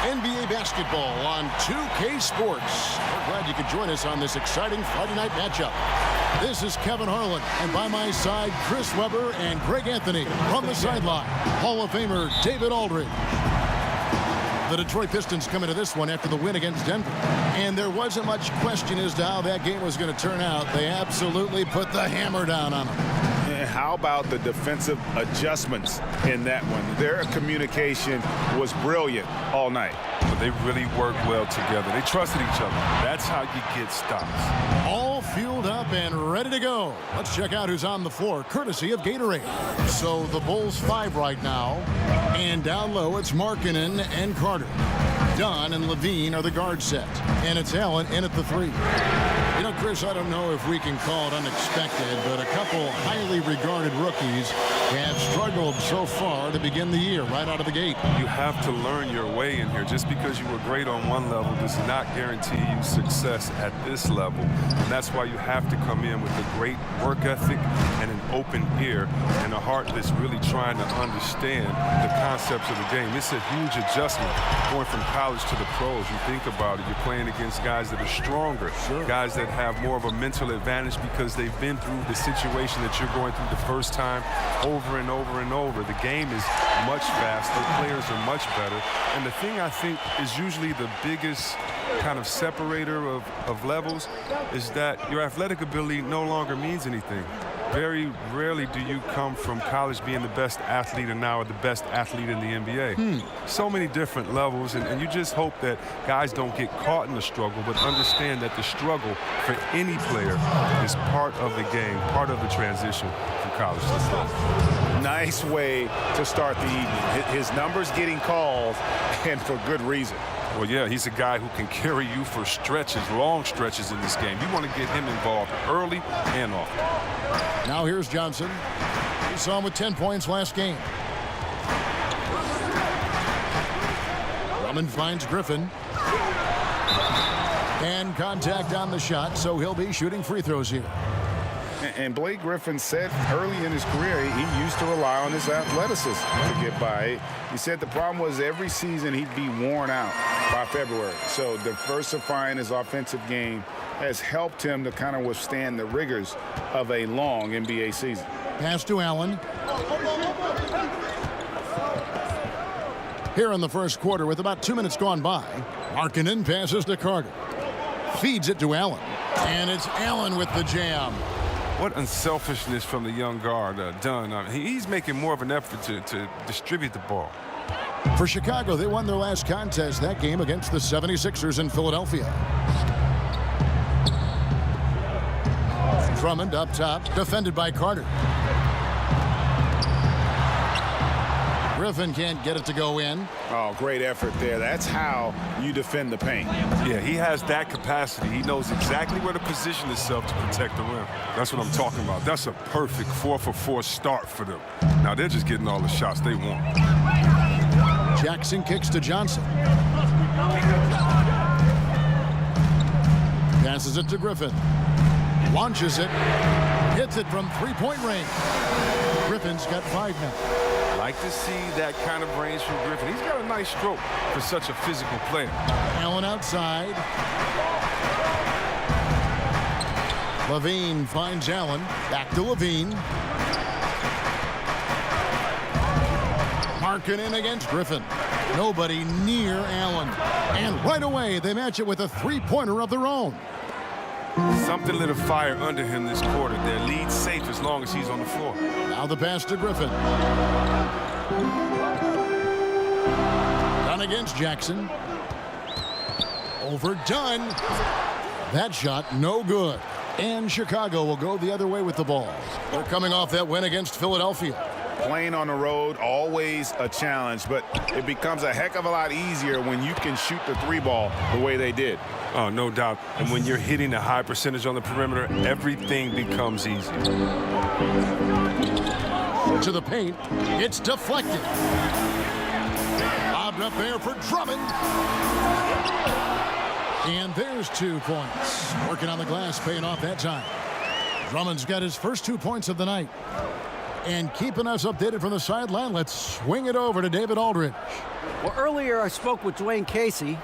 NBA basketball on 2K Sports. We're glad you could join us on this exciting Friday night matchup. This is Kevin Harlan, and by my side, Chris Webber and Greg Anthony. From the sideline, Hall of Famer David Aldridge. The Detroit Pistons come into this one after the win against Denver. And there wasn't much question as to how that game was going to turn out. They absolutely put the hammer down on them. And how about the defensive adjustments in that one? Their communication was brilliant all night. But they really worked well together. They trusted each other. That's how you get stops. All fueled up and ready to go. Let's check out who's on the floor, courtesy of Gatorade. So the Bulls 5 right now. And down low, it's Markkanen and Carter. Dunn and Levine are the guard set. And it's Allen in at the 3. You know, Chris, I don't know if we can call it unexpected, but a couple highly regarded rookies have struggled so far to begin the year right out of the gate. You have to learn your way in here. Just because you were great on one level does not guarantee you success at this level. And that's why you have to come in with a great work ethic and an open ear and a heart that's really trying to understand the concepts of the game. It's a huge adjustment going from college to the pros. You think about it, you're playing against guys that are stronger, guys that have more of a mental advantage because they've been through the situation that you're going through the first time over and over and over. The game is much faster. Players are much better. And the thing I think is usually the biggest kind of separator of levels is that your athletic ability no longer means anything. Very rarely do you come from college being the best athlete and now the best athlete in the NBA. So many different levels, and you just hope that guys don't get caught in the struggle, but understand that the struggle for any player is part of the game, part of the transition from college to the pro. Nice way to start the evening. His numbers getting called, and for good reason. Well, yeah, he's a guy who can carry you for stretches, long stretches in this game. You want to get him involved early and often. Now here's Johnson. We saw him with 10 points last game. Drummond finds Griffin. And contact on the shot, so he'll be shooting free throws here. And Blake Griffin said early in his career he used to rely on his athleticism to get by. He said the problem was every season he'd be worn out by February. So diversifying his offensive game has helped him to kind of withstand the rigors of a long NBA season. Pass to Allen. Here in the first quarter with about 2 minutes gone by, Markkanen passes to Carter. Feeds it to Allen. And it's Allen with the jam. What unselfishness from the young guard, Dunn. He's making more of an effort to distribute the ball. For Chicago, they won their last contest that game against the 76ers in Philadelphia. Drummond up top, defended by Carter. Griffin can't get it to go in. Oh, great effort there. That's how you defend the paint. Yeah, he has that capacity. He knows exactly where to position himself to protect the rim. That's what I'm talking about. That's a perfect 4-for-4 start for them. Now they're just getting all the shots they want. Jackson kicks to Johnson. Passes it to Griffin. Launches it. Hits it from three-point range. Griffin's got 5 now. Like to see that kind of range from Griffin. He's got a nice stroke for such a physical player. Allen outside. Levine finds Allen. Back to Levine. Markkanen against Griffin. Nobody near Allen. And right away, they match it with a three-pointer of their own. Something lit a fire under him this quarter. Their lead's safe as long as he's on the floor. Now the pass to Griffin. Done against Jackson. Overdone. That shot no good. And Chicago will go the other way with the ball. They're coming off that win against Philadelphia. Playing on the road, always a challenge, but it becomes a heck of a lot easier when you can shoot the 3-ball the way they did. Oh, no doubt. And when you're hitting a high percentage on the perimeter, everything becomes easy. To the paint. It's deflected. Lobbed up there for Drummond. And there's 2 points. Working on the glass, paying off that time. Drummond's got his first 2 points of the night. And keeping us updated from the sideline, let's swing it over to David Aldridge. Well, earlier I spoke with Dwayne Casey.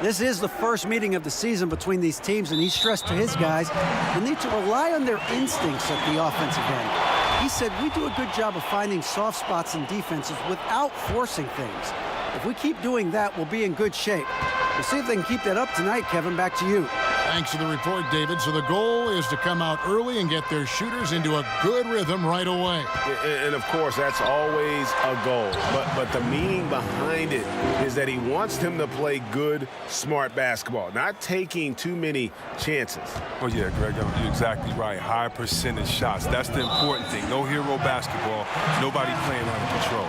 This is the first meeting of the season between these teams, and he stressed to his guys they need to rely on their instincts at the offensive end. He said, we do a good job of finding soft spots in defenses without forcing things. If we keep doing that, we'll be in good shape. We'll see if they can keep that up tonight. Kevin, back to you. Thanks for the report, David. So the goal is to come out early and get their shooters into a good rhythm right away. And of course, that's always a goal. But the meaning behind it is that he wants them to play good, smart basketball, not taking too many chances. Well, yeah, Greg, you're exactly right. High percentage shots. That's the important thing. No hero basketball. Nobody playing out of control.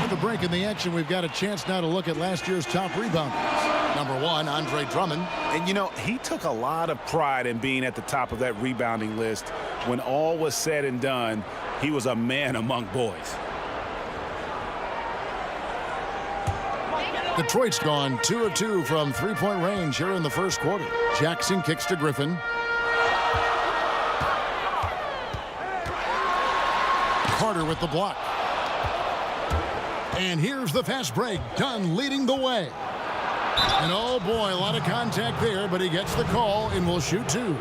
With the break in the action, we've got a chance now to look at last year's top rebounders. Number 1, Andre Drummond. And, you know, he took a lot of pride in being at the top of that rebounding list. When all was said and done, he was a man among boys. Detroit's gone 2 of 2 from three-point range here in the first quarter. Jackson kicks to Griffin. Carter with the block. And here's the fast break. Dunn leading the way. And oh boy, a lot of contact there, but he gets the call and will shoot 2.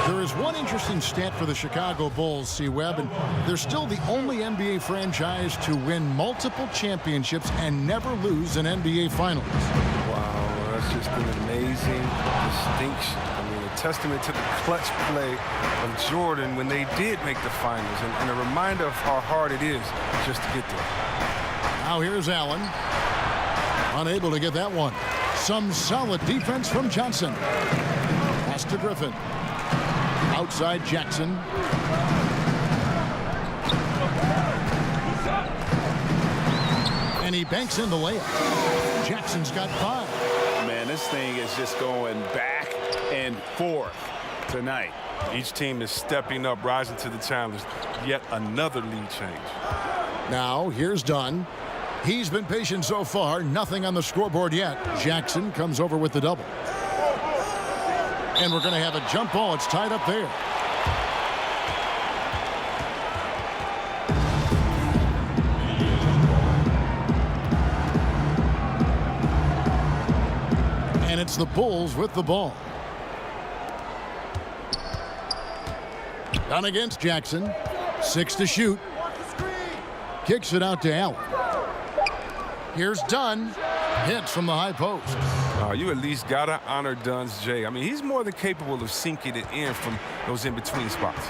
There is one interesting stat for the Chicago Bulls, C-Webb, and they're still the only NBA franchise to win multiple championships and never lose an NBA Finals. Wow, that's just an amazing distinction. I mean, a testament to the clutch play of Jordan when they did make the finals, and a reminder of how hard it is just to get there. Now here's Allen. Unable to get that one. Some solid defense from Johnson. Pass to Griffin. Outside Jackson. And he banks in the layup. Jackson's got 5. Man, this thing is just going back and forth tonight. Each team is stepping up, rising to the challenge. Yet another lead change. Now here's Dunn. He's been patient so far. Nothing on the scoreboard yet. Jackson comes over with the double. And we're going to have a jump ball. It's tied up there. And it's the Bulls with the ball. Down against Jackson. 6 to shoot. Kicks it out to Allen. Here's Dunn. Hits from the high post. You at least got to honor Dunn's J. I mean, he's more than capable of sinking it in from those in-between spots.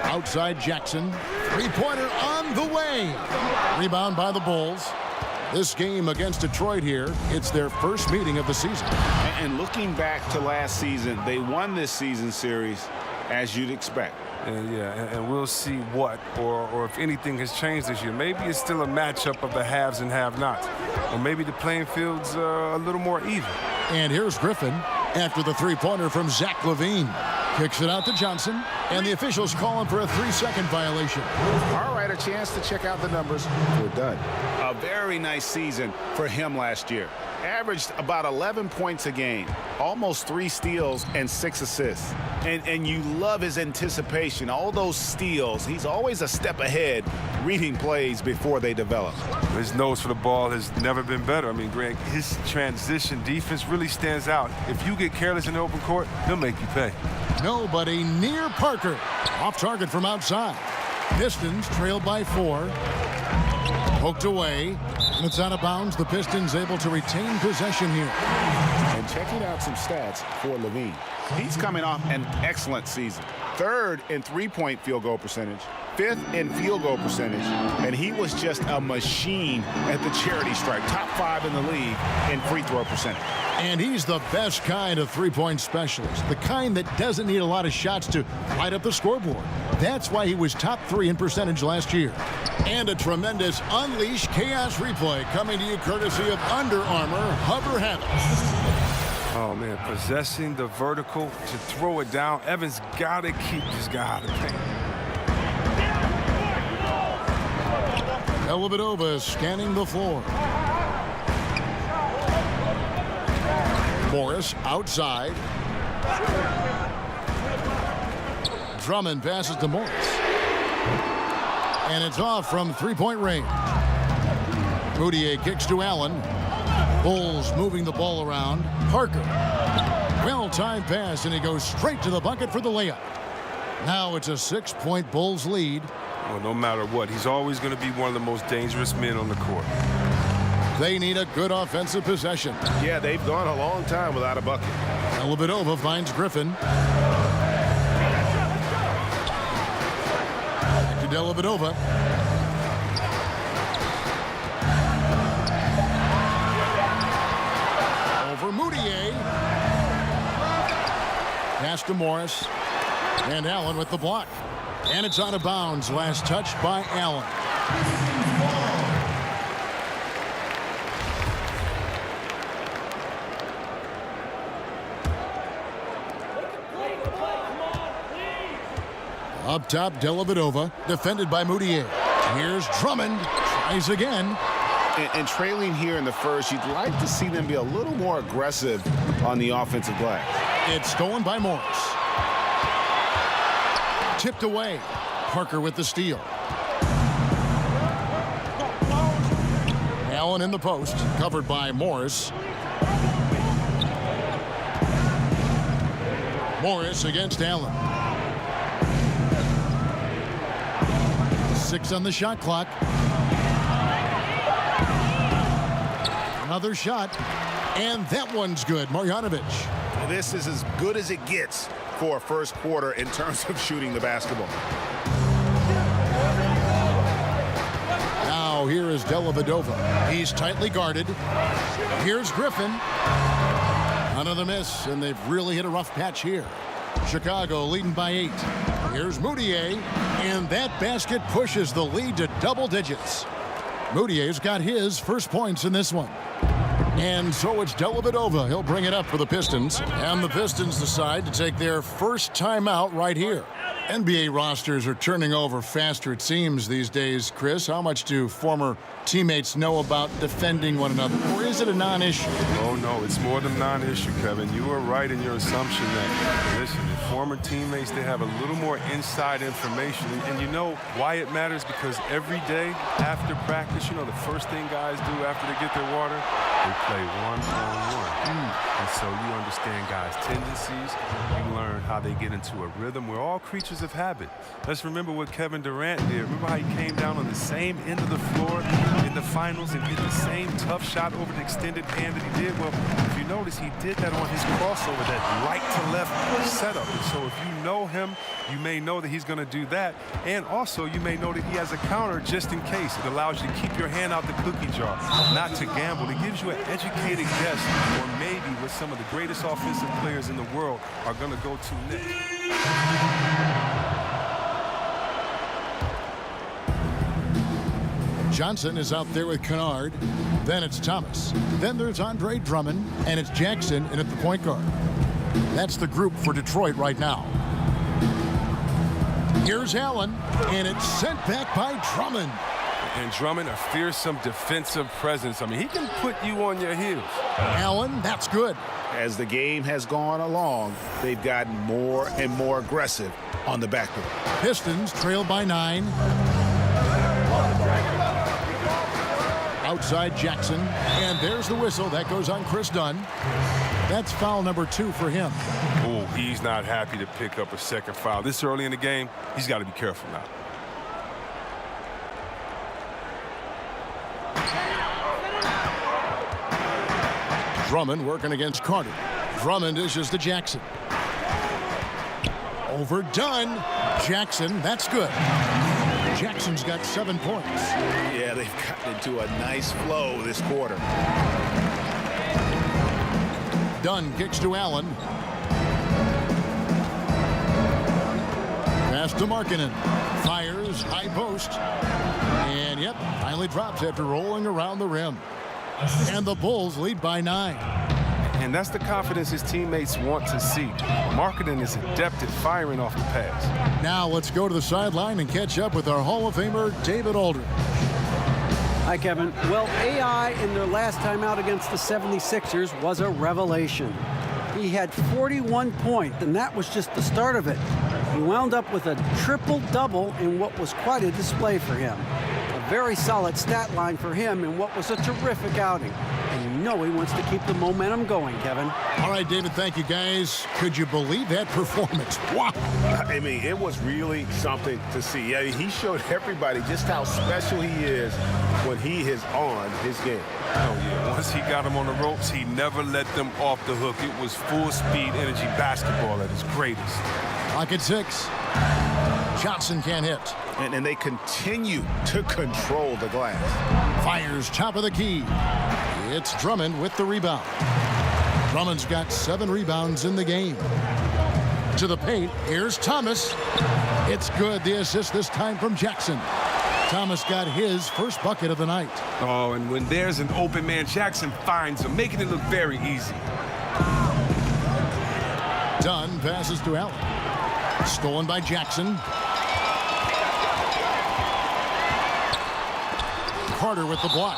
Outside Jackson. Three-pointer on the way. Rebound by the Bulls. This game against Detroit here, it's their first meeting of the season. And looking back to last season, they won this season series as you'd expect. And we'll see what or if anything has changed this year. Maybe it's still a matchup of the haves and have-nots. Or maybe the playing field's a little more even. And here's Griffin after the three-pointer from Zach LaVine. Kicks it out to Johnson, and the officials call him for a 3-second violation. All right, a chance to check out the numbers. We're done. A very nice season for him last year. Averaged about 11 points a game, almost 3 steals and 6 assists. And you love his anticipation, all those steals. He's always a step ahead, reading plays before they develop. His nose for the ball has never been better. I mean, Greg, his transition defense really stands out. If you get careless in the open court, he'll make you pay. Nobody near Parker. Off target from outside. Pistons trailed by 4. Poked away. And it's out of bounds. The Pistons able to retain possession here. And checking out some stats for LaVine. He's coming off an excellent season. 3rd in three-point field goal percentage. 5th in field goal percentage. And he was just a machine at the charity stripe. Top 5 in the league in free throw percentage. And he's the best kind of three-point specialist. The kind that doesn't need a lot of shots to light up the scoreboard. That's why he was top 3 in percentage last year. And a tremendous Unleash Chaos replay coming to you courtesy of Under Armour Hover Habits. Oh, man, possessing the vertical to throw it down. Evans got to keep this guy out of paint. Dellavedova scanning the floor. Morris outside. Drummond passes to Morris. And it's off from three-point range. Moutier kicks to Allen. Bulls moving the ball around. Parker. Well-timed pass, and he goes straight to the bucket for the layup. Now it's a 6-point Bulls lead. Well, no matter what, he's always going to be one of the most dangerous men on the court. They need a good offensive possession. Yeah, they've gone a long time without a bucket. Dellavedova finds Griffin. Back to Dellavedova. Over Moutier. Pass to Morris. And Allen with the block. And it's out of bounds. Last touch by Allen. Up top, Dellavedova, defended by Moutier. Here's Drummond, tries again. And trailing here in the first, you'd like to see them be a little more aggressive on the offensive glass. It's stolen by Morris. Tipped away. Parker with the steal. Allen in the post, covered by Morris. Morris against Allen. 6 on the shot clock. Another shot, and that one's good. Marjanovic. This is as good as it gets for a first quarter in terms of shooting the basketball. Now here is Dellavedova. He's tightly guarded. Here's Griffin. Another miss, and they've really hit a rough patch here. Chicago leading by 8. Here's Moutier, and that basket pushes the lead to double digits. Moutier's got his first points in this one. And so it's Dellavedova. He'll bring it up for the Pistons. And the Pistons decide to take their first timeout right here. NBA rosters are turning over faster, it seems, these days. Chris, how much do former teammates know about defending one another? Or is it a non-issue? Oh, no, it's more than non-issue, Kevin. You were right in your assumption that, listen, former teammates, they have a little more inside information. And you know why it matters? Because every day after practice, you know, the first thing guys do after they get their water, they play one-on-one. And so you understand guys' tendencies. You learn how they get into a rhythm. We're all creatures of habit. Let's remember what Kevin Durant did. Remember how he came down on the same end of the floor in the finals and hit the same tough shot over the extended hand that he did? Well, if you notice, he did that on his crossover, that right to left setup. And so if you know him, you may know that he's going to do that. And also, you may know that he has a counter just in case. It allows you to keep your hand out the cookie jar, not to gamble. It gives you an educated guess, or maybe what some of the greatest offensive players in the world are going to go to next. Johnson is out there with Kennard. Then it's Thomas. Then there's Andre Drummond, and it's Jackson in at the point guard. That's the group for Detroit right now. Here's Allen, and it's sent back by Drummond. And Drummond, a fearsome defensive presence. I mean, he can put you on your heels. Allen, that's good. As the game has gone along, they've gotten more and more aggressive on the backboard. Pistons trail by 9. Outside Jackson, and there's the whistle. That goes on Chris Dunn. That's foul number 2 for him. Oh, he's not happy to pick up a second foul. This early in the game, he's got to be careful now. Drummond working against Carter. Drummond dishes to Jackson. Overdone. Jackson, that's good. Jackson's got 7 points. Yeah, they've gotten into a nice flow this quarter. Dunn kicks to Allen. Pass to Markkanen. Fires, high post. And yep, finally drops after rolling around the rim. And the Bulls lead by 9. And that's the confidence his teammates want to see. Markkanen is adept at firing off the pass. Now let's go to the sideline and catch up with our Hall of Famer, David Aldridge. Hi, Kevin. Well, AI in their last time out against the 76ers was a revelation. He had 41 points, and that was just the start of it. He wound up with a triple-double in what was quite a display for him. A very solid stat line for him in what was a terrific outing. And you know he wants to keep the momentum going, Kevin. All right, David, thank you, guys. Could you believe that performance? Wow. I mean, it was really something to see. Yeah, he showed everybody just how special he is when he is on his game. Oh, yeah. Once he got them on the ropes, he never let them off the hook. It was full-speed energy basketball at its greatest. Lock at 6. Johnson can't hit. And they continue to control the glass. Fires top of the key. It's Drummond with the rebound. Drummond's got 7 rebounds in the game. To the paint, here's Thomas. It's good. The assist this time from Jackson. Thomas got his first bucket of the night. Oh, and when there's an open man, Jackson finds him, making it look very easy. Dunn passes to Allen. Stolen by Jackson. Carter with the block.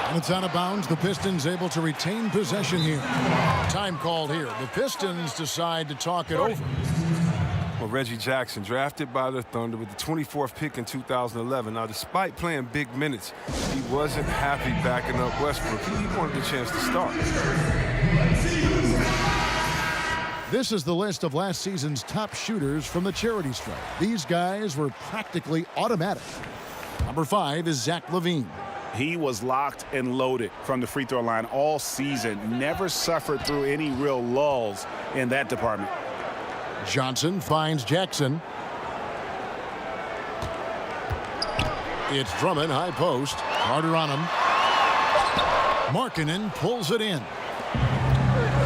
And it's out of bounds. The Pistons able to retain possession here. Time called here. The Pistons decide to talk it over. Well, Reggie Jackson, drafted by the Thunder with the 24th pick in 2011. Now, despite playing big minutes, he wasn't happy backing up Westbrook. He wanted a chance to start. This is the list of last season's top shooters from the charity stripe. These guys were practically automatic. Number 5 is Zach LaVine. He was locked and loaded from the free throw line all season. Never suffered through any real lulls in that department. Johnson finds Jackson. It's Drummond, high post. Carter on him. Markkanen pulls it in.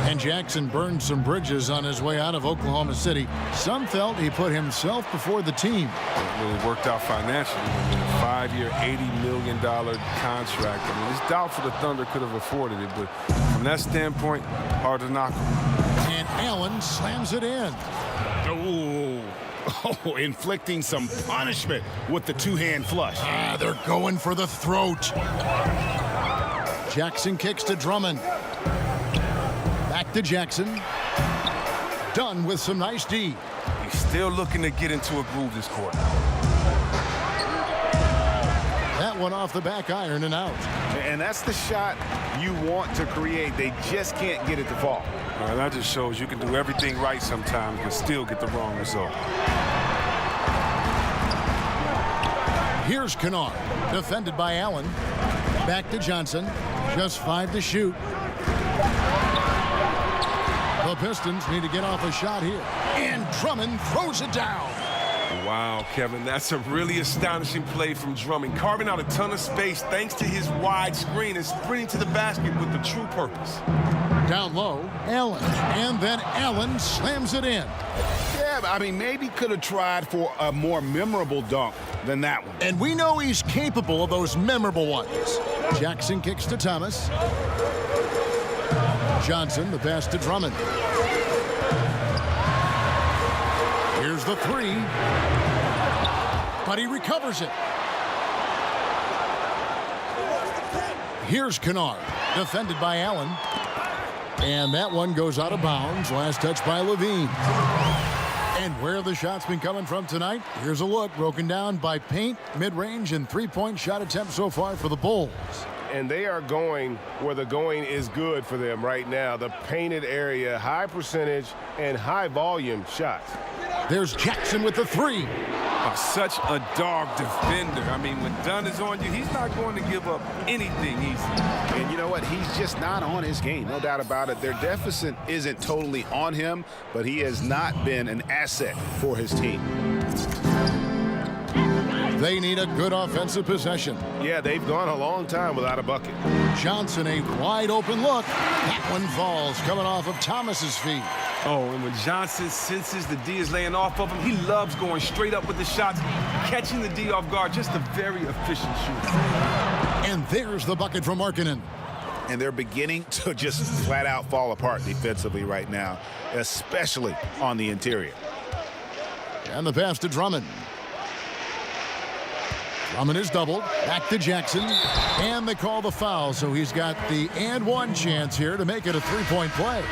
And Jackson burned some bridges on his way out of Oklahoma City. Some felt he put himself before the team. It really worked out financially. I mean, a 5-year, $80 million contract. I mean, it's doubtful the Thunder could have afforded it, but from that standpoint, hard to knock him. And Allen slams it in. Oh, inflicting some punishment with the two-hand flush. They're going for the throat. Jackson kicks to Drummond. Back to Jackson. Dunn with some nice D. He's still looking to get into a groove this quarter. That one off the back iron and out. And that's the shot you want to create. They just can't get it to fall. That just shows you can do everything right sometimes but still get the wrong result. Here's Kennard, defended by Allen. Back to Johnson. Just 5 to shoot. The Pistons need to get off a shot here. And Drummond throws it down. Wow, Kevin, that's a really astonishing play from Drummond. Carving out a ton of space thanks to his wide screen and sprinting to the basket with the true purpose. Down low, Allen. And then Allen slams it in. Yeah, I mean, maybe could have tried for a more memorable dunk than that one. And we know he's capable of those memorable ones. Jackson kicks to Thomas. Johnson, the pass to Drummond. Here's the 3. But he recovers it. Here's Kennard, defended by Allen. And that one goes out of bounds. Last touch by LaVine. And where the shots been coming from tonight? Here's a look broken down by paint, mid-range, and three-point shot attempts so far for the Bulls. And they are going where the going is good for them right now. The painted area, high percentage and high volume shots. There's Jackson with the 3. Such a dog defender. I mean, when Dunn is on you, he's not going to give up anything easy. And you know what? He's just not on his game. No doubt about it. Their deficit isn't totally on him, but he has not been an asset for his team. They need a good offensive possession. Yeah, they've gone a long time without a bucket. Johnson, a wide open look. That one falls, coming off of Thomas's feet. Oh, and when Johnson senses the D is laying off of him, he loves going straight up with the shots, catching the D off guard. Just a very efficient shooter. And there's the bucket from Markkanen. And they're beginning to just flat out fall apart defensively right now, especially on the interior. And the pass to Drummond. Drummond is doubled. Back to Jackson. And they call the foul, so he's got the and one chance here to make it a three-point play.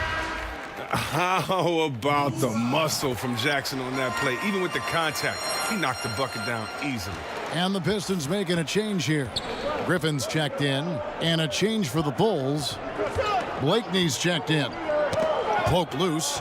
How about the muscle from Jackson on that play? Even with the contact, he knocked the bucket down easily. And the Pistons making a change here. Griffin's checked in, and a change for the Bulls. Blakeney's checked in. Poke loose.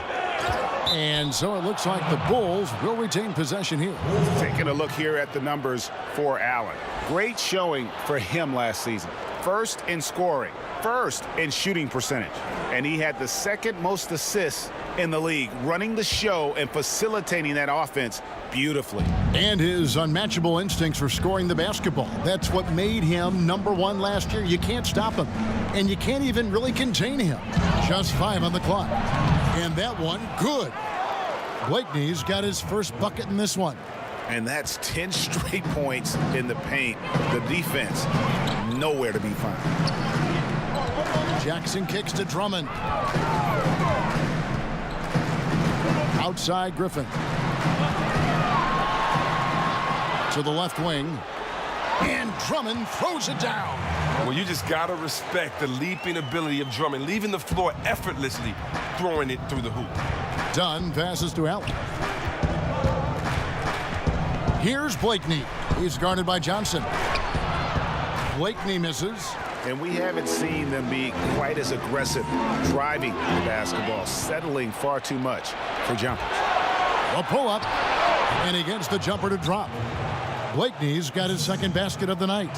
And so it looks like the Bulls will retain possession here. Taking a look here at the numbers for Allen. Great showing for him last season. First in scoring, first in shooting percentage. And he had the second most assists in the league, running the show and facilitating that offense beautifully. And his unmatchable instincts for scoring the basketball. That's what made him #1 last year. You can't stop him, and you can't even really contain him. Just 5 on the clock. And that one, good. Blakeney's got his first bucket in this one. And that's 10 straight points in the paint. The defense, nowhere to be found. Jackson kicks to Drummond. Outside Griffin. To the left wing. And Drummond throws it down. Well, you just got to respect the leaping ability of Drummond, leaving the floor effortlessly, throwing it through the hoop. Dunn passes to Allen. Here's Blakeney. He's guarded by Johnson. Blakeney misses. And we haven't seen them be quite as aggressive driving the basketball, settling far too much for jumpers. A pull-up, and he gets the jumper to drop. Blakeney's got his second basket of the night.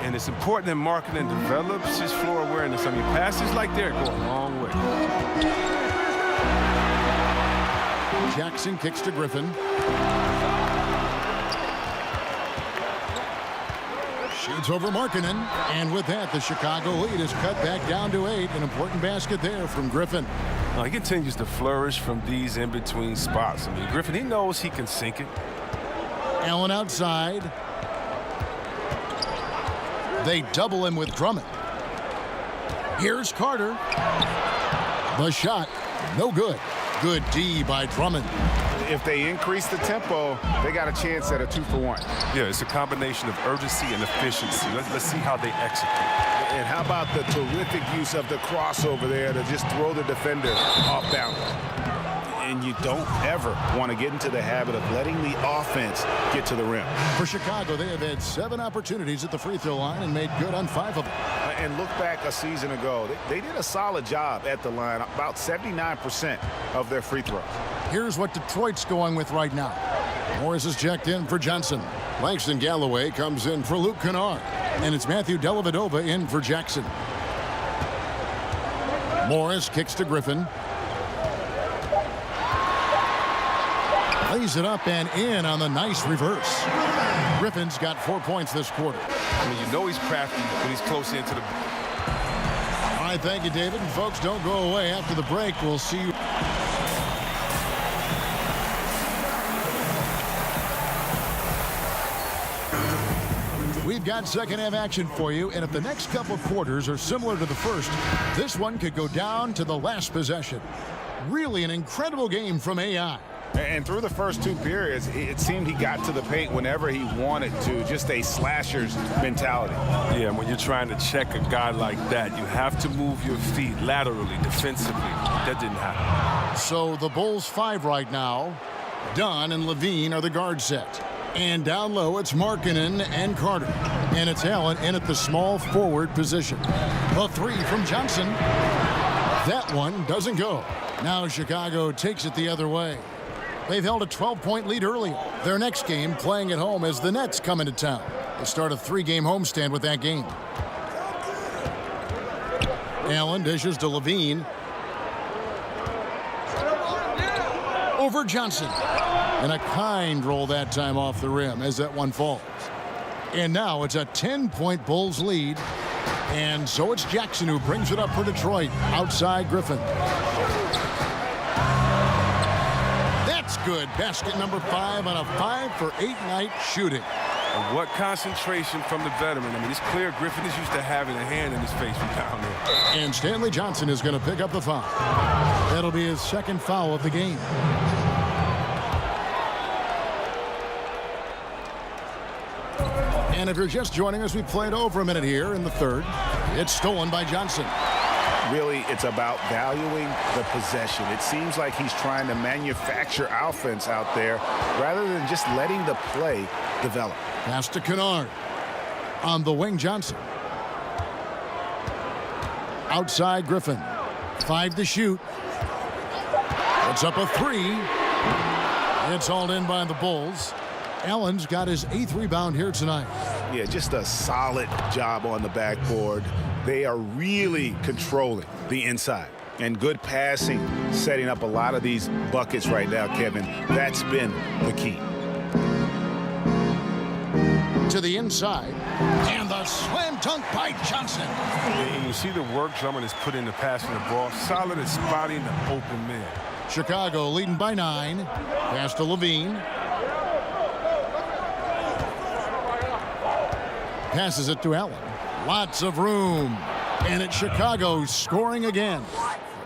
And it's important that Markkanen develops his floor awareness. I mean, passes like that go a long way. Jackson kicks to Griffin. Shoots over Markkanen. And with that, the Chicago lead is cut back down to 8. An important basket there from Griffin. He continues to flourish from these in-between spots. I mean, Griffin, he knows he can sink it. Allen outside. They double him with Drummond. Here's Carter. The shot, no good. Good D by Drummond. If they increase the tempo, they got a chance at a 2-for-1. Yeah, it's a combination of urgency and efficiency. Let's see how they execute. And how about the terrific use of the crossover there to just throw the defender off balance. And you don't ever want to get into the habit of letting the offense get to the rim. For Chicago, they have had 7 opportunities at the free throw line and made good on 5 of them. And look back a season ago, they did a solid job at the line, about 79% of their free throws. Here's what Detroit's going with right now. Morris is checked in for Johnson. Langston Galloway comes in for Luke Kennard. And it's Matthew Dellavedova in for Jackson. Morris kicks to Griffin. Lays it up and in on the nice reverse. Griffin's got 4 points this quarter. I mean, you know he's crafty when he's close into the... All right, thank you, David. And folks, don't go away. After the break, we'll see you. We've got second half action for you, and if the next couple of quarters are similar to the first, this one could go down to the last possession. Really an incredible game from AI. And through the first 2 periods, it seemed he got to the paint whenever he wanted to, just a slasher's mentality. Yeah, when you're trying to check a guy like that, you have to move your feet laterally, defensively. That didn't happen. So the Bulls 5 right now. Dunn and Levine are the guard set. And down low, it's Markkanen and Carter. And it's Allen in at the small forward position. A 3 from Johnson. That one doesn't go. Now Chicago takes it the other way. They've held a 12-point lead earlier. Their next game playing at home as the Nets come into town. They start a 3-game homestand with that game. Allen dishes to Levine. Over Johnson. And a kind roll that time off the rim as that one falls. And now it's a 10-point Bulls lead. And so it's Jackson who brings it up for Detroit. Outside Griffin. That's good. Basket number 5 on a 5-for-8 night shooting. And what concentration from the veteran. I mean, it's clear Griffin is used to having a hand in his face from down there. And Stanley Johnson is going to pick up the foul. That'll be his second foul of the game. And if you're just joining us, we played over a minute here in the third. It's stolen by Johnson. really it's about valuing the possession. It seems like he's trying to manufacture offense out there rather than just letting the play develop. Pass to Kennard. On the wing, Johnson. Outside, Griffin. 5 to shoot. It's up a 3. It's hauled in by the Bulls. Allen's got his 8th rebound here tonight. Yeah, just a solid job on the backboard. They are really controlling the inside. And good passing, setting up a lot of these buckets right now, Kevin. That's been the key. To the inside. And the slam dunk by Johnson. And you see the work Drummond has put into passing the ball. Solid at spotting the open man. Chicago leading by 9. Pass to Levine. Passes it to Allen. Lots of room. And it's Chicago scoring again.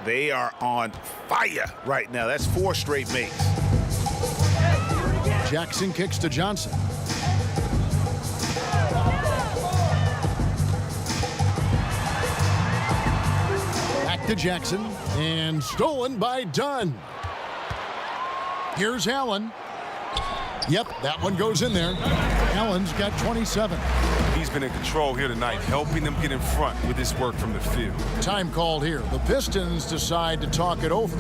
They are on fire right now. That's 4 straight makes. Jackson kicks to Johnson. Back to Jackson. And stolen by Dunn. Here's Allen. Yep, that one goes in there. Allen's got 27. He's been in control here tonight, helping them get in front with his work from the field. Time called here. The Pistons decide to talk it over.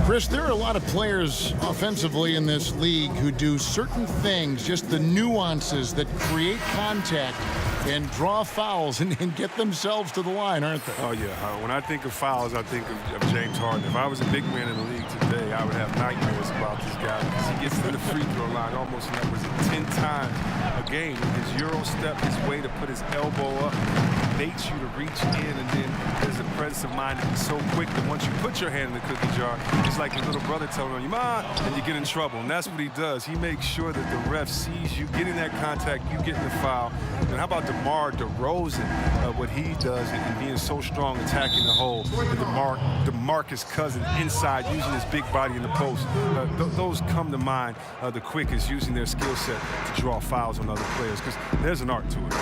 Chris, there are a lot of players offensively in this league who do certain things, just the nuances that create contact and draw fouls and get themselves to the line, aren't they? Oh, yeah. When I think of fouls, I think of James Harden. If I was a big man in the league today, I would have nightmares about this guy because he gets to the free throw line almost 10 times a game. His Euro step, his way to put his elbow up, baits you to reach in, and then there's a presence of mind to be so quick that once you put your hand in the cookie jar, it's like your little brother telling you, "Ma," and you get in trouble. And that's what he does. He makes sure that the ref sees you getting that contact, you getting the foul. And how about DeMar DeRozan, what he does and being so strong attacking the hole, and DeMarcus Cousins inside using his big body in the post. Those come to mind the quickest, using their skill set to draw fouls on other players, because there's an art to it.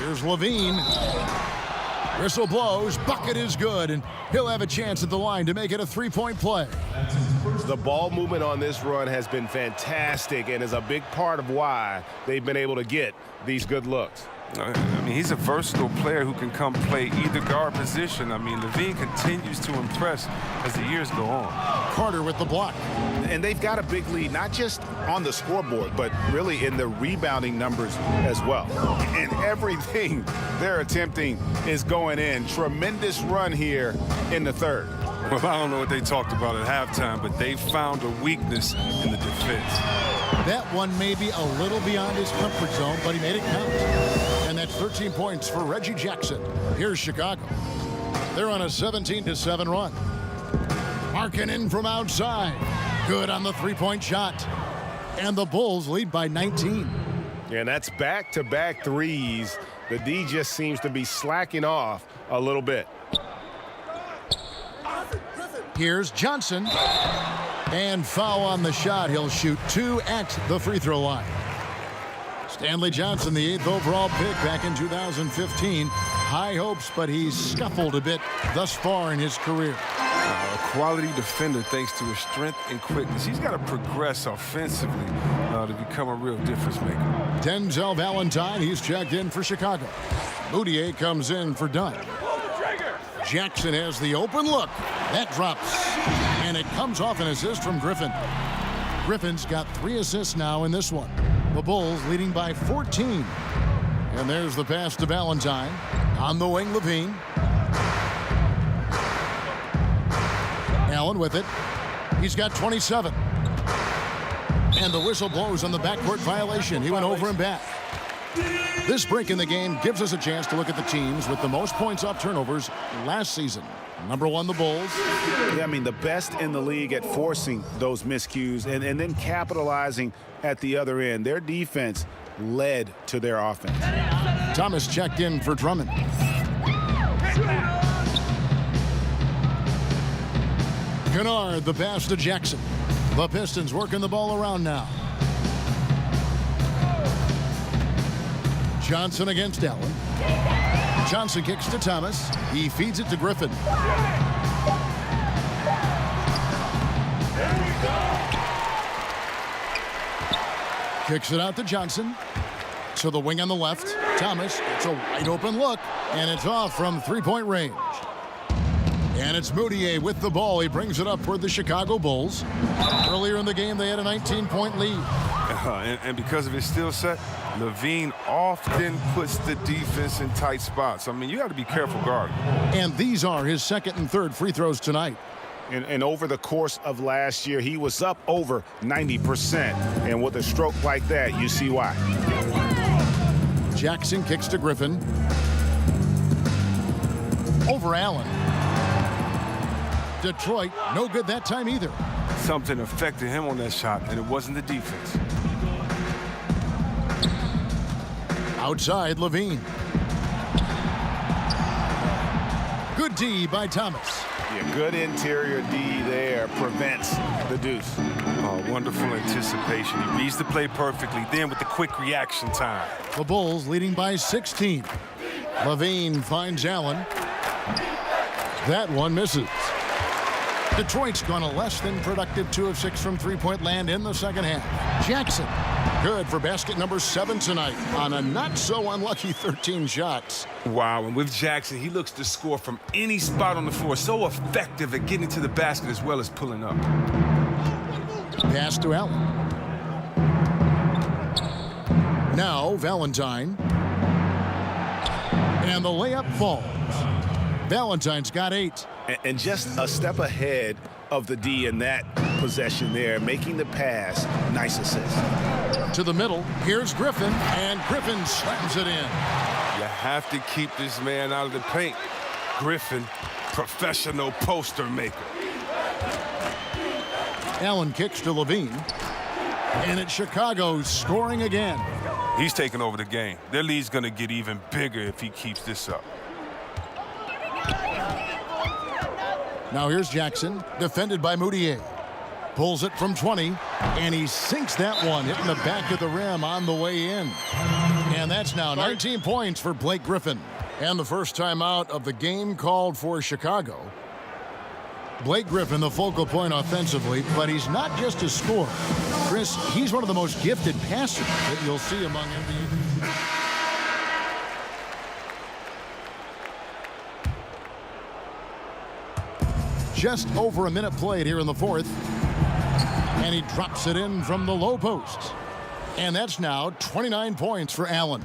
Here's Levine. Whistle blows. Bucket is good, and he'll have a chance at the line to make it a 3-point play. The ball movement on this run has been fantastic and is a big part of why they've been able to get these good looks. I mean, he's a versatile player who can come play either guard position. I mean, Levine continues to impress as the years go on. Carter with the block. And they've got a big lead, not just on the scoreboard, but really in the rebounding numbers as well. And everything they're attempting is going in. Tremendous run here in the third. Well, I don't know what they talked about at halftime, but they found a weakness in the defense. That one may be a little beyond his comfort zone, but he made it count. And that's 13 points for Reggie Jackson. Here's Chicago. They're on a 17-7 run. Markkanen from outside. Good on the 3-point shot. And the Bulls lead by 19. And that's back-to-back threes. The D just seems to be slacking off a little bit. Here's Johnson. And foul on the shot. He'll shoot 2 at the free throw line. Stanley Johnson, the 8th overall pick back in 2015. High hopes, but he's scuffled a bit thus far in his career. A quality defender thanks to his strength and quickness. He's got to progress offensively to become a real difference maker. Denzel Valentine, he's checked in for Chicago. Moutier comes in for Dunn. Jackson has the open look. That drops. And it comes off an assist from Griffin. Griffin's got 3 assists now in this one. The Bulls leading by 14. And there's the pass to Valentine. On the wing, Levine. Allen with it. He's got 27. And the whistle blows on the backcourt violation. He went over and back. This break in the game gives us a chance to look at the teams with the most points off turnovers last season. Number 1, the Bulls. Yeah, I mean, the best in the league at forcing those miscues and then capitalizing at the other end. Their defense led to their offense. Thomas checked in for Drummond. Kennard, the pass to Jackson. The Pistons working the ball around now. Johnson against Allen. Johnson kicks to Thomas. He feeds it to Griffin. Kicks it out to Johnson. So the wing on the left. Thomas, it's a wide open look, and it's off from three-point range. And it's Moutier with the ball. He brings it up toward the Chicago Bulls. Earlier in the game, they had a 19-point lead. And because of his skill set, Levine often puts the defense in tight spots. I mean, you got to be careful guarding. And these are his second and third free throws tonight. And over the course of last year, he was up over 90%. And with a stroke like that, you see why. Jackson kicks to Griffin. Over Allen. Detroit, no good that time either. Something affected him on that shot, and it wasn't the defense. Outside, Levine. Good D by Thomas. Yeah, good interior D there prevents the deuce. Oh, wonderful anticipation. He reads the play perfectly, then with the quick reaction time. The Bulls leading by 16. Levine finds Allen. That one misses. Detroit's gone a less than productive 2 of 6 from three-point land in the second half. Jackson, good for basket number 7 tonight on a not-so-unlucky 13 shots. Wow, and with Jackson, he looks to score from any spot on the floor. So effective at getting to the basket as well as pulling up. Pass to Allen. Now Valentine. And the layup falls. Valentine's got 8. And just a step ahead of the D in that possession there, making the pass. Nice assist. To the middle, here's Griffin, and Griffin slams it in. You have to keep this man out of the paint. Griffin, professional poster maker. Allen kicks to Levine, and it's Chicago scoring again. He's taking over the game. Their lead's going to get even bigger if he keeps this up. Now here's Jackson, defended by Moutier. Pulls it from 20, and he sinks that one, hitting the back of the rim on the way in. And that's now 19 points for Blake Griffin. And the first time out of the game called for Chicago. Blake Griffin, the focal point offensively, but he's not just a scorer. Chris, he's one of the most gifted passers that you'll see among NBA. Just over a minute played here in the fourth. And he drops it in from the low post. And that's now 29 points for Allen.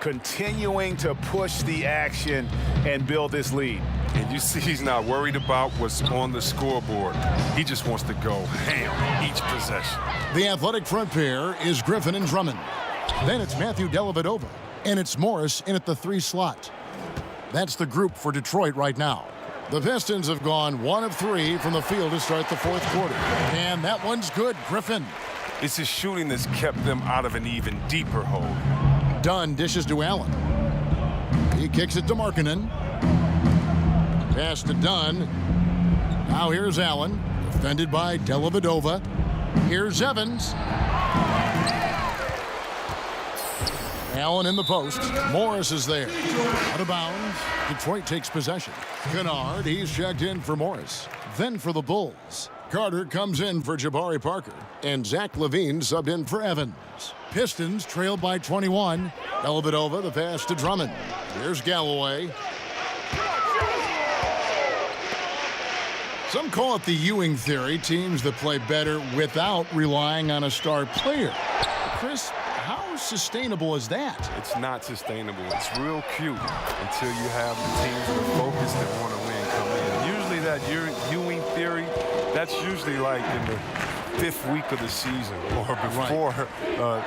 Continuing to push the action and build this lead. And you see he's not worried about what's on the scoreboard. He just wants to go ham each possession. The athletic front pair is Griffin and Drummond. Then it's Matthew Dellavedova. And it's Morris in at the 3 slot. That's the group for Detroit right now. The Pistons have gone 1 of 3 from the field to start the fourth quarter. And that one's good, Griffin. It's his shooting that's kept them out of an even deeper hole. Dunn dishes to Allen. He kicks it to Markkanen. Pass to Dunn. Now here's Allen, defended by Dellavedova. Here's Evans. Allen in the post. Morris is there. Out of bounds. Detroit takes possession. Kennard, he's checked in for Morris. Then for the Bulls. Carter comes in for Jabari Parker. And Zach LaVine subbed in for Evans. Pistons trailed by 21. Dellavedova, the pass to Drummond. Here's Galloway. Some call it the Ewing theory, teams that play better without relying on a star player. Chris, how sustainable is that? It's not sustainable. It's real cute until you have the teams that are focused and want to win come in. Usually that Ewing theory, that's usually like in the 5th week of the season or before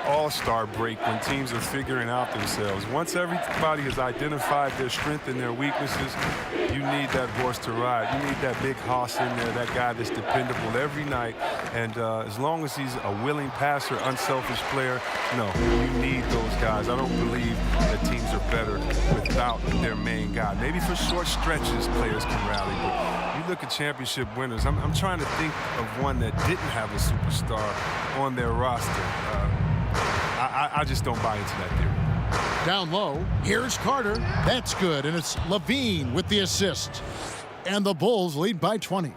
All-Star break when teams are figuring out themselves. Once everybody has identified their strength and their weaknesses, you need that horse to ride. You need that big hoss in there, that guy that's dependable every night. And as long as he's a willing passer, unselfish player, no, you need those guys. I don't believe that teams are better without their main guy. Maybe for short stretches, players can rally, but you look at championship winners, I'm trying to think of one that didn't have a superstar on their roster. I just don't buy into that theory. Down low, here's Carter. That's good, and it's Levine with the assist. And the Bulls lead by 20.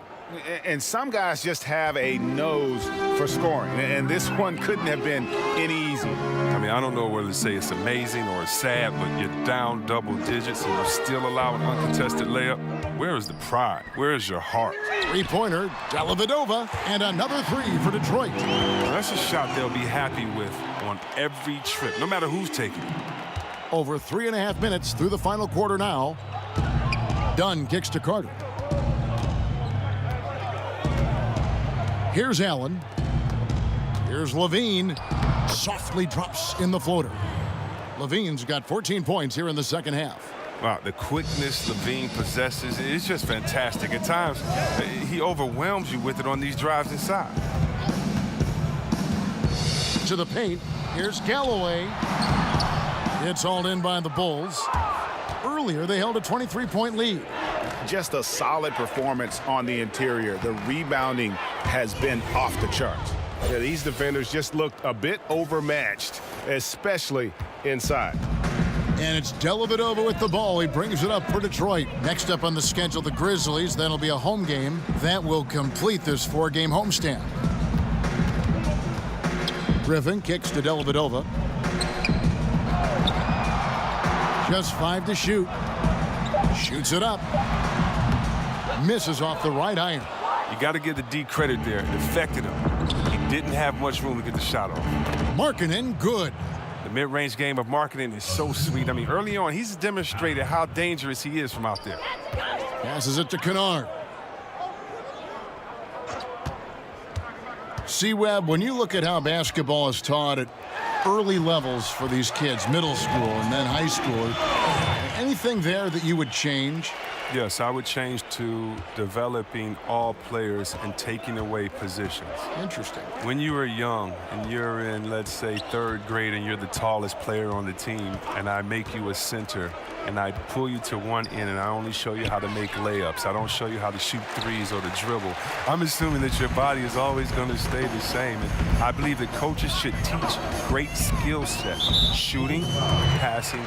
And some guys just have a nose for scoring, and this one couldn't have been any easier. I mean, I don't know whether to say it's amazing or it's sad, but you're down double digits and you're still allowing an uncontested layup. Where is the pride? Where is your heart? Three-pointer, Dellavedova, and another three for Detroit. That's a shot they'll be happy with on every trip, no matter who's taking it. Over 3.5 minutes through the final quarter now. Dunn kicks to Carter. Here's Allen. Here's Levine. Softly drops in the floater. Levine's got 14 points here in the second half. Wow, the quickness Levine possesses is just fantastic. At times, he overwhelms you with it on these drives inside. To the paint. Here's Galloway. It's hauled in by the Bulls. Earlier, they held a 23-point lead. Just a solid performance on the interior. The rebounding has been off the charts. Yeah, these defenders just looked a bit overmatched, especially inside. And it's Dellavedova with the ball. He brings it up for Detroit. Next up on the schedule, the Grizzlies. That'll be a home game. That will complete this 4-game homestand. Griffin kicks to Dellavedova. Just 5 to shoot. Shoots it up. Misses off the right iron. You got to give the D credit there. It affected him. He didn't have much room to get the shot off. Markkanen, good. The mid-range game of Markkanen is so sweet. I mean, early on, he's demonstrated how dangerous he is from out there. Passes it to Kennard. C-Webb, when you look at how basketball is taught at early levels for these kids, middle school and then high school, anything there that you would change? Yes, I would change to developing all players and taking away positions. Interesting. When you are young and you're in, let's say, 3rd grade and you're the tallest player on the team and I make you a center and I pull you to one end and I only show you how to make layups. I don't show you how to shoot threes or to dribble. I'm assuming that your body is always going to stay the same. And I believe that coaches should teach great skill sets, shooting, passing,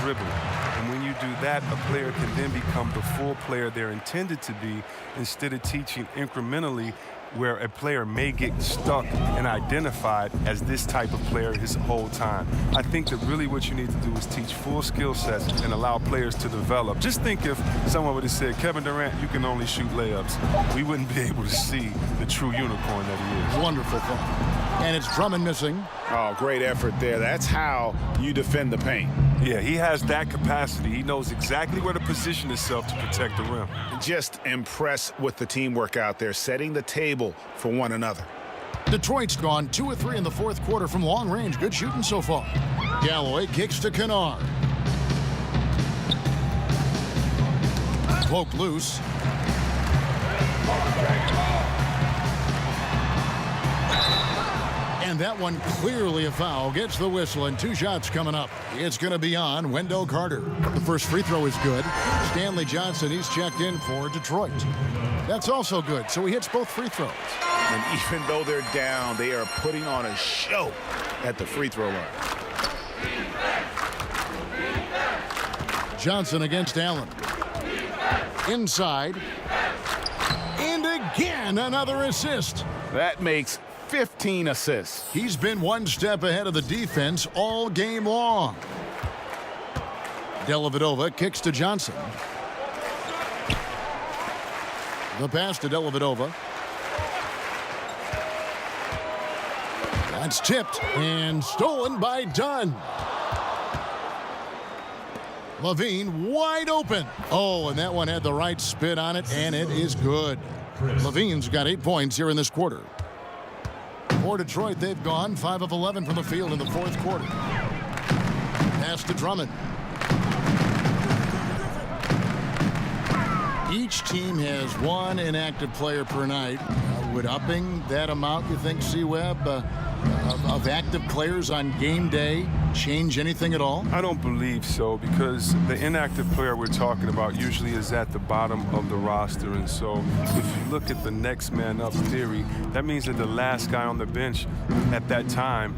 dribbling. And when you do that, a player can then become the full player they're intended to be instead of teaching incrementally where a player may get stuck and identified as this type of player his whole time. I think that really what you need to do is teach full skill sets and allow players to develop. Just think if someone would have said, Kevin Durant, you can only shoot layups. We wouldn't be able to see the true unicorn that he is. Wonderful thought. And it's Drummond missing. Oh, great effort there. That's how you defend the paint. Yeah, he has that capacity. He knows exactly where to position himself to protect the rim. Just impressed with the teamwork out there, setting the table for one another. Detroit's gone 2 of 3 in the 4th quarter from long range. Good shooting so far. Galloway kicks to Kennard. Poked loose. And that one clearly a foul. Gets the whistle and 2 shots coming up. It's going to be on Wendell Carter. The first free throw is good. Stanley Johnson, he's checked in for Detroit. That's also good. So he hits both free throws. And even though they're down, they are putting on a show at the free throw line. Johnson against Allen. Inside. And again, another assist. That makes 15 assists. He's been one step ahead of the defense all game long. Dellavedova kicks to Johnson. The pass to Dellavedova. That's tipped and stolen by Dunn. Levine wide open. Oh, and that one had the right spin on it, and it is good. Levine's got 8 points here in this quarter. For Detroit, they've gone 5 of 11 from the field in the 4th quarter. Pass to Drummond. Each team has one inactive player per night. Would upping that amount, you think, C-Webb, of active players on game day change anything at all? I don't believe so, because the inactive player we're talking about usually is at the bottom of the roster. And so if you look at the next man up theory, that means that the last guy on the bench at that time,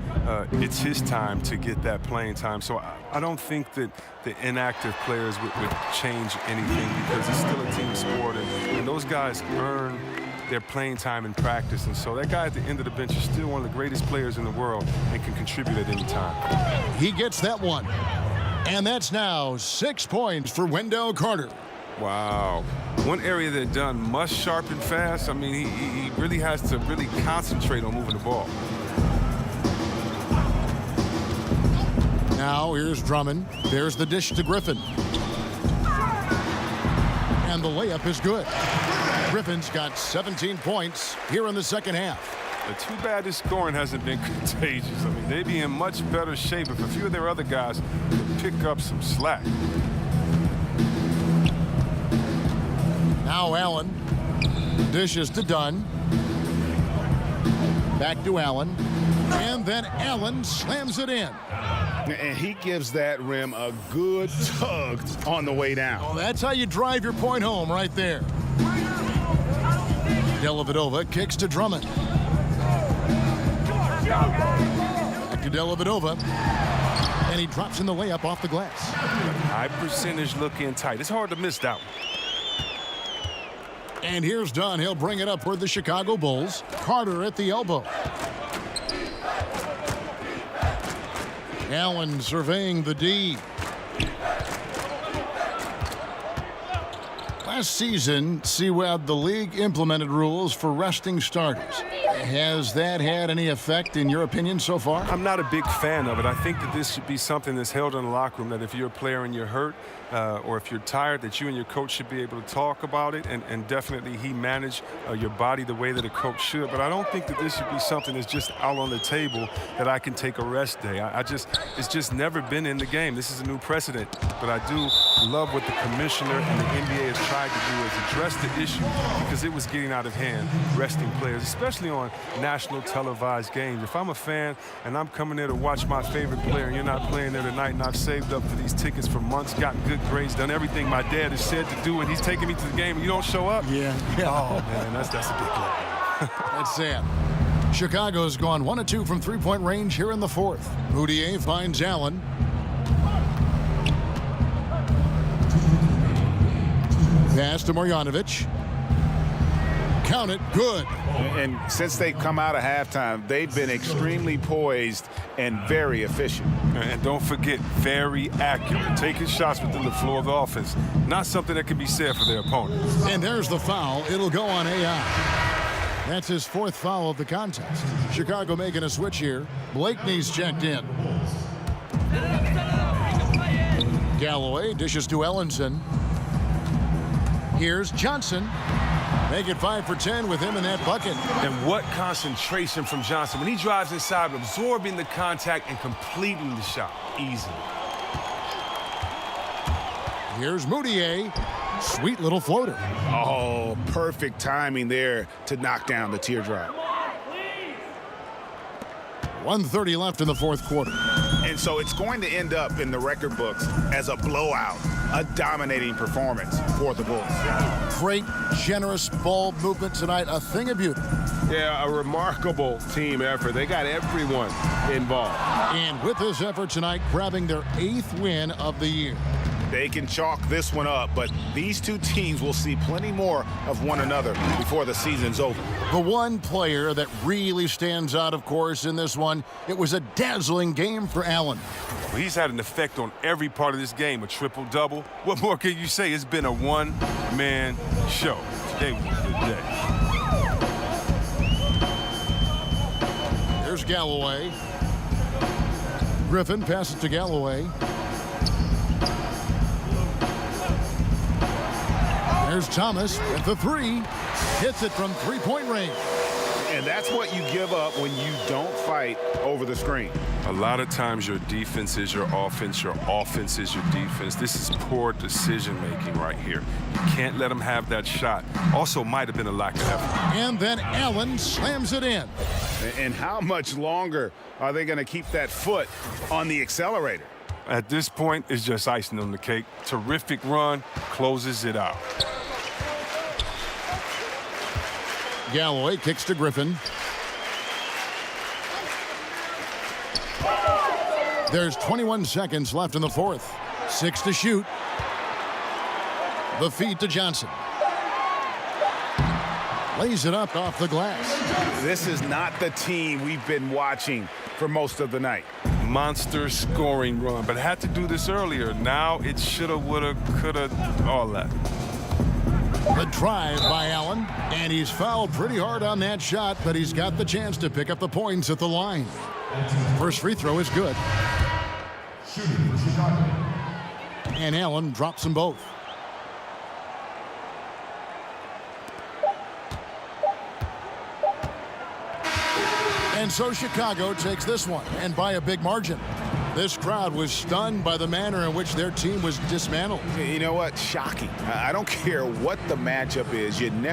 it's his time to get that playing time. So I don't think that the inactive players would change anything, because it's still a team sport, and those guys earn their playing time in practice. And so that guy at the end of the bench is still one of the greatest players in the world and can contribute at any time. He gets that one. And that's now 6 points for Wendell Carter. Wow. One area that Dunn must sharpen fast. I mean, he really has to really concentrate on moving the ball. Now here's Drummond. There's the dish to Griffin. And the layup is good. Griffin's got 17 points here in the second half. Too bad this scoring hasn't been contagious. I mean, they'd be in much better shape if a few of their other guys could pick up some slack. Now Allen dishes to Dunn. Back to Allen. And then Allen slams it in. And he gives that rim a good tug on the way down. Well, that's how you drive your point home right there. Dellavedova kicks to Drummond. Back to Dellavedova. And he drops in the layup off the glass. High percentage look in tight. It's hard to miss that one. And here's Dunn. He'll bring it up for the Chicago Bulls. Carter at the elbow. Allen surveying the D. Last season, C-Web, the league implemented rules for resting starters. Has that had any effect, in your opinion, so far? I'm not a big fan of it. I think that this should be something that's held in the locker room, that if you're a player and you're hurt, or if you're tired, that you and your coach should be able to talk about it, and definitely he manage your body the way that a coach should. But I don't think that this should be something that's just out on the table that I can take a rest day. It's just never been in the game. This is a new precedent. But I do love what the commissioner and the NBA has tried to do, is address the issue, because it was getting out of hand, resting players, especially on national televised games. If I'm a fan and I'm coming there to watch my favorite player and you're not playing there tonight, and I've saved up for these tickets for months, gotten good grades, done everything my dad has said to do, and he's taking me to the game and you don't show up? Yeah. Oh, man, that's a big blow. That's sad. Chicago's gone 1 of 2 from three-point range here in the fourth. Moutier finds Allen. Pass to Marjanovic. Count it, good. And since they come out of halftime, they've been extremely poised and very efficient. And don't forget, very accurate, taking shots within the floor of the offense. Not something that can be said for their opponent. And there's the foul. It'll go on AI. That's his fourth foul of the contest. Chicago making a switch here. Blakeney's checked in. Galloway dishes to Ellenson. Here's Johnson. Make it 5 for 10 with him in that bucket. And what concentration from Johnson. When he drives inside, absorbing the contact and completing the shot easily. Here's Moutier. Sweet little floater. Oh, perfect timing there to knock down the teardrop. 1:30 left in the fourth quarter. And so it's going to end up in the record books as a blowout, a dominating performance for the Bulls. Great, generous ball movement tonight. A thing of beauty. Yeah, a remarkable team effort. They got everyone involved. And with this effort tonight, grabbing their 8th win of the year. They can chalk this one up, but these two teams will see plenty more of one another before the season's over. The one player that really stands out, of course, in this one, it was a dazzling game for Allen. Well, he's had an effect on every part of this game, a triple-double. What more can you say? It's been a one-man show. Today was a good day. Here's Galloway. Griffin passes to Galloway. There's Thomas at the 3. Hits it from three-point range. And that's what you give up when you don't fight over the screen. A lot of times your defense is your offense is your defense. This is poor decision-making right here. You can't let them have that shot. Also might have been a lack of effort. And then Allen slams it in. And how much longer are they going to keep that foot on the accelerator? At this point, it's just icing on the cake. Terrific run, closes it out. Galloway kicks to Griffin. There's 21 seconds left in the fourth. 6 to shoot. The feed to Johnson. Lays it up off the glass. This is not the team we've been watching for most of the night. Monster scoring run, but had to do this earlier. Now it shoulda, woulda, coulda, all that. The drive by Allen, and he's fouled pretty hard on that shot, but he's got the chance to pick up the points at the line. First free throw is good. And Allen drops them both. And so Chicago takes this one, and by a big margin. This crowd was stunned by the manner in which their team was dismantled. You know what? Shocking. I don't care what the matchup is. You never